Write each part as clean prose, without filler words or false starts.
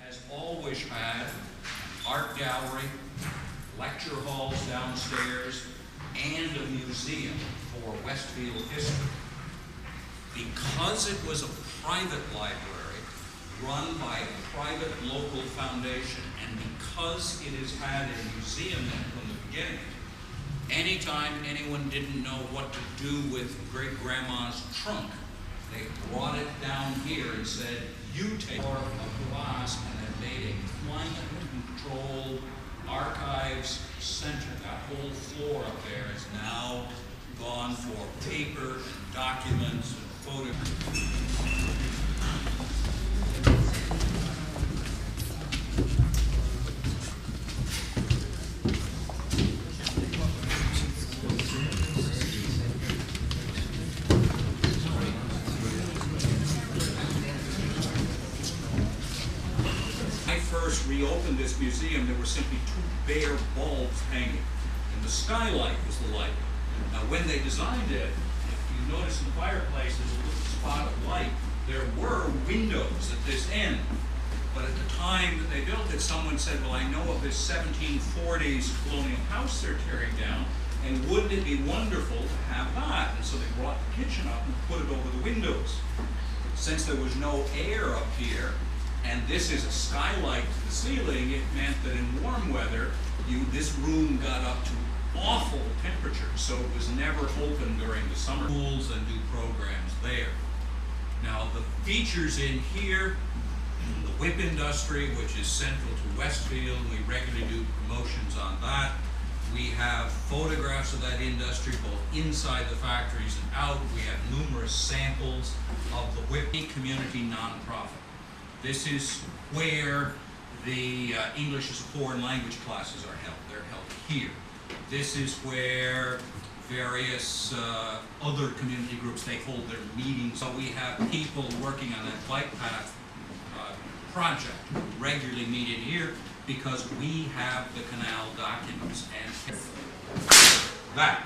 has always had an art gallery, lecture halls downstairs, and a museum for Westfield history. Because it was a private library run by a private local foundation, and because it has had a museum then from the beginning, anytime anyone didn't know what to do with great-grandma's trunk, they brought it down here and said, you take part of glass, and then made a climate-controlled archives center. That whole floor up there is now gone for paper and documents and photographs. First reopened this museum, there were simply two bare bulbs hanging, and the skylight was the light. Now, when they designed it, if you notice in the fireplace, there's a little spot of light. There were windows at this end, but at the time that they built it, someone said, well, I know of this 1740s colonial house they're tearing down, and wouldn't it be wonderful to have that? And so they brought the kitchen up and put it over the windows. Since there was no air up here, and this is a skylight to the ceiling, it meant that in warm weather, this room got up to awful temperatures, so it was never open during the summer. Schools and do programs there. Now, the features in here, the whip industry, which is central to Westfield, we regularly do promotions on that. We have photographs of that industry, both inside the factories and out. We have numerous samples of the whip community nonprofit. This is where the English as a foreign language classes are held. They're held here. This is where various other community groups, they hold their meetings. So we have people working on that bike path project regularly meet in here because we have the canal documents. And that.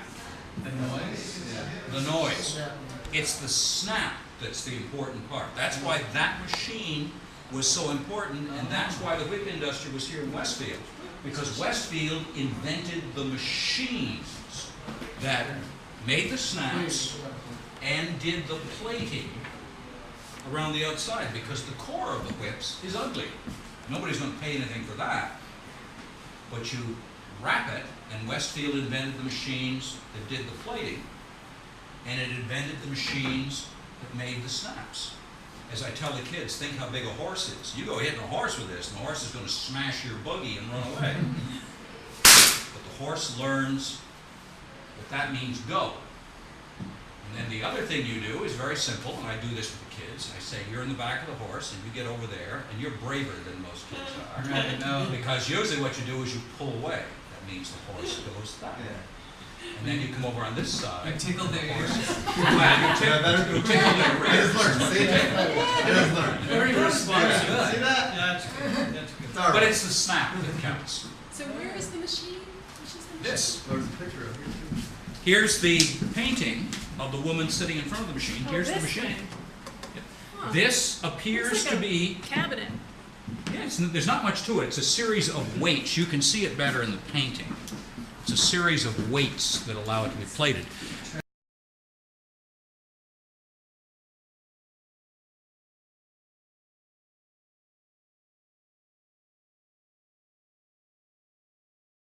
The noise? Yeah. The noise. Yeah. It's the snap that's the important part. That's why that machine was so important, and that's why the whip industry was here in Westfield, because Westfield invented the machines that made the snaps and did the plating around the outside, because the core of the whips is ugly. Nobody's going to pay anything for that, but you wrap it, and Westfield invented the machines that did the plating, and it invented the machines that made the snaps. As I tell the kids, think how big a horse is. You go hitting a horse with this, and the horse is going to smash your buggy and run away. But the horse learns that means go. And then the other thing you do is very simple, and I do this with the kids. I say, you're in the back of the horse, and you get over there, and you're braver than most kids are. Right, no. Because usually what you do is you pull away. That means the horse goes that way. And then you come over on this side. You tickle their ears. You tickle their ears. Very responsive. See that? Yeah, that's good. That's good. But it's the snap that counts. So where is the machine? This. There's a picture of here too. Here's the painting of the woman sitting in front of the machine. Here's the machine. Huh. This appears to be cabinet. Yes, there's not much to it. It's a series of weights. You can see it better in the painting. It's a series of weights that allow it to be plated.